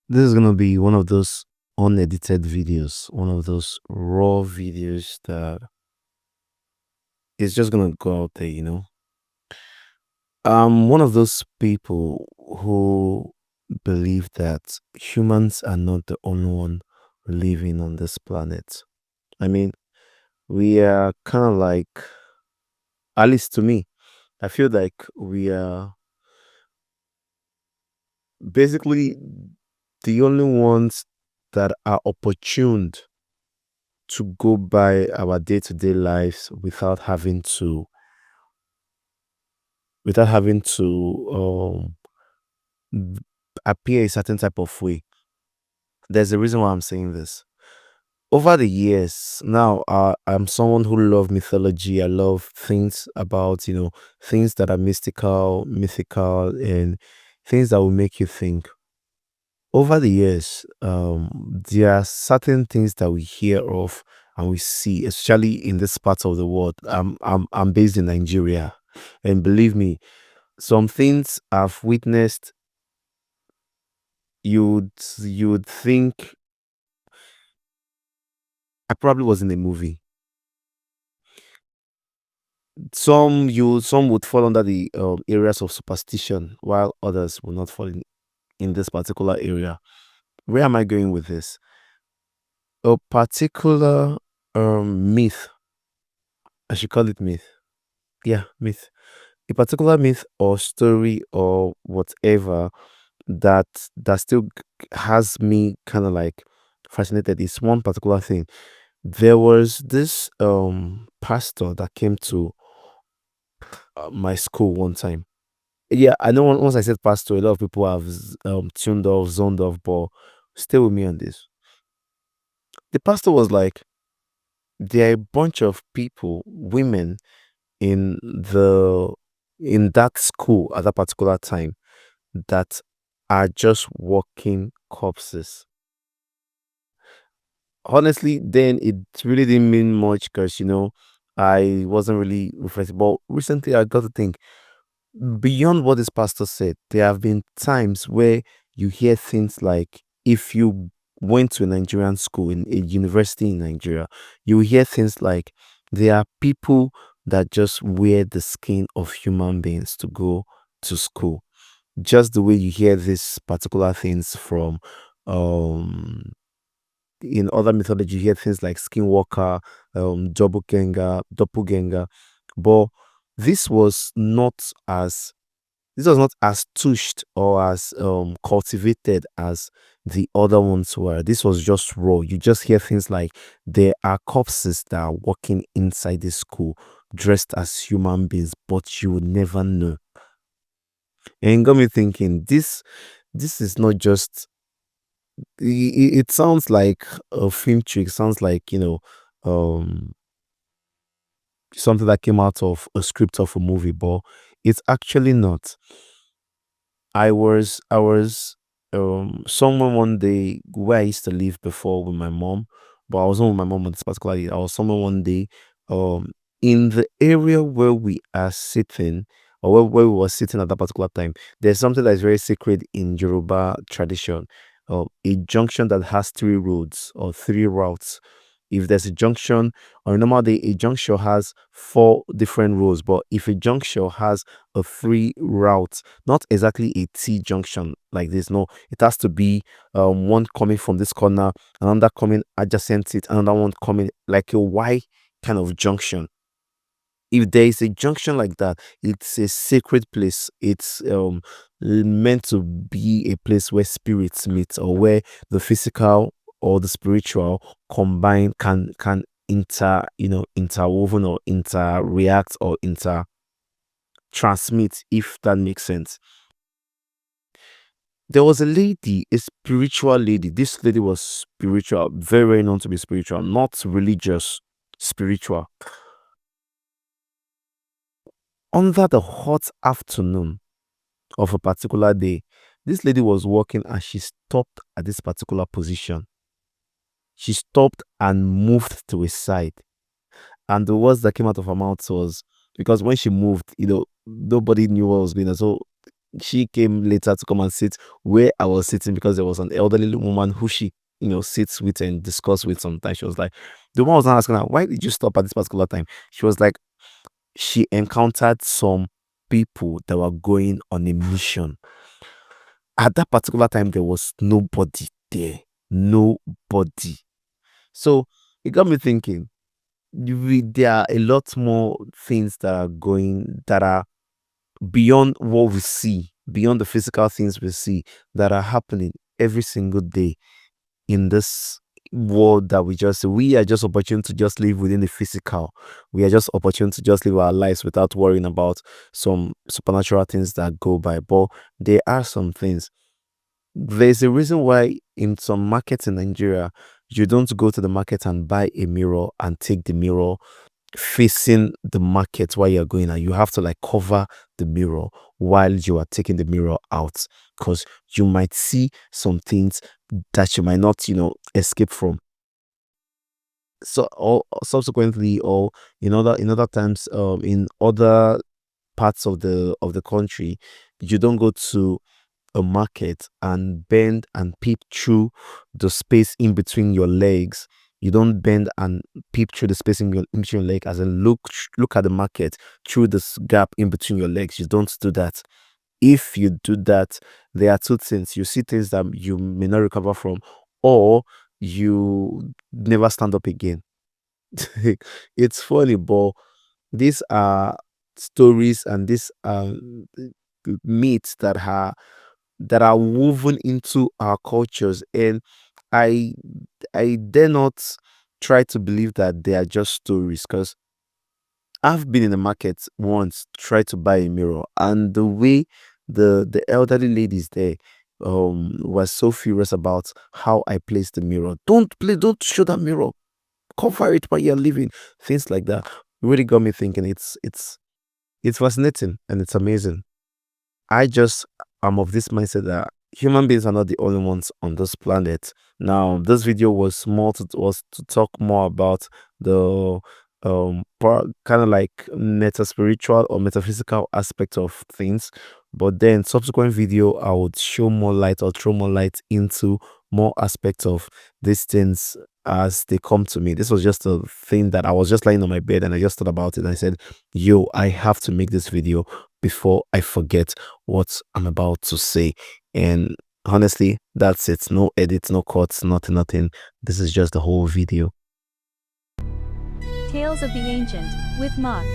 This is gonna be one of those unedited videos, one of those raw videos that is just gonna go out there. I'm one of those people who believe that humans are not the only one living on this planet. I mean, we are kind of like, at least to me, I feel like we are basically the only ones that are opportuned to go by our day-to-day lives without having to b- appear a certain type of way. There's a reason why I'm saying this. Over the years, now I'm someone who love mythology. I love things about things that are mystical, mythical, and things that will make you think. Over the years, there are certain things that we hear of and we see, especially in this part of the world. I'm based in Nigeria, and believe me, some things I've witnessed, you'd think I probably was in a movie. Some would fall under the areas of superstition, while others will not fall in this particular area. Where am I going with this? A particular myth, I should call it myth. Yeah, myth. A particular myth or story or whatever that still has me kind of like fascinated is one particular thing. There was this pastor that came to my school one time. Yeah, I know once I said pastor, a lot of people have tuned off, zoned off, but stay with me on this. The pastor was like, there are a bunch of people, women in the in that school at that particular time that are just walking corpses. Honestly, then it really didn't mean much because I wasn't really reflecting. But recently, I got to think beyond what this pastor said. There have been times where you hear things like, if you went to a Nigerian school in a university in Nigeria, you hear things like there are people that just wear the skin of human beings to go to school, just the way you hear these particular things from um in other mythology. You hear things like skinwalker, doppelganger, but this was not as this was not as touched or as cultivated as the other ones were. This was just raw. You just hear things like there are corpses that are walking inside the school dressed as human beings, but you would never know. And it got me thinking, this is not just it sounds like a film trick, sounds like um something that came out of a script of a movie, but it's actually not. I was somewhere one day where I used to live before with my mom, but I wasn't with my mom on this particular day. I was somewhere one day um in the area where we are sitting, or where we were sitting at that particular time. There's something that is very sacred in Yoruba tradition. A junction that has three roads or three routes. If there's a junction, on a normal day, a junction has four different roads, but if a junction has a three route, not exactly a T junction like this. No, it has to be one coming from this corner, another coming adjacent to it, another one coming like a Y kind of junction. If there is a junction like that, it's a sacred place. It's meant to be a place where spirits meet, or where the physical or the spiritual combine can interwoven or inter react or inter transmit, if that makes sense. There was a lady, a spiritual lady. This lady was spiritual, very, very known to be spiritual, not religious, spiritual. Under the hot afternoon of a particular day, this lady was walking and she stopped at this particular position. She stopped and moved to a side. And the words that came out of her mouth was, because when she moved, nobody knew what was going on. So she came later to come and sit where I was sitting because there was an elderly woman who she, sits with and discuss with sometimes. She was like, the woman was not asking her, why did you stop at this particular time? She was like, she encountered some people that were going on a mission. At that particular time, there was nobody there. Nobody. So it got me thinking, there are a lot more things that are beyond what we see, beyond the physical things we see, that are happening every single day in this world that we are just opportune to just live within the physical. We are just opportune to just live our lives without worrying about some supernatural things that go by. But there are some things. There's a reason why in some markets in Nigeria, you don't go to the market and buy a mirror and take the mirror facing the market while you're going, and you have to like cover the mirror while you are taking the mirror out, because you might see some things that you might not escape from. So or subsequently, or in other times, in other parts of the country, you don't go to a market and bend and peep through the space in between your legs. You don't bend and peep through the space in between your leg, as in look at the market through this gap in between your legs. You don't do that. If you do that, there are two things. You see things that you may not recover from, or you never stand up again. It's funny, but these are stories and these are myths that are woven into our cultures, and I I dare not try to believe that they are just stories, because I've been in the market once, tried to buy a mirror, and the way the elderly ladies there was so furious about how I placed the mirror. Don't show that mirror. Cover it while you're leaving. Things like that really got me thinking. It's fascinating and it's amazing. I just am of this mindset that human beings are not the only ones on this planet. Now, this video was to talk more about the kind of like meta spiritual or metaphysical aspect of things. But then subsequent video I would show more light or throw more light into more aspects of these things as they come to me. This was just a thing that I was just lying on my bed and I just thought about it and I said, yo, I have to make this video before I forget what I'm about to say. And honestly, that's it. No edits, no cuts, nothing, nothing. This is just the whole video. Tales of the Ancient with Mark.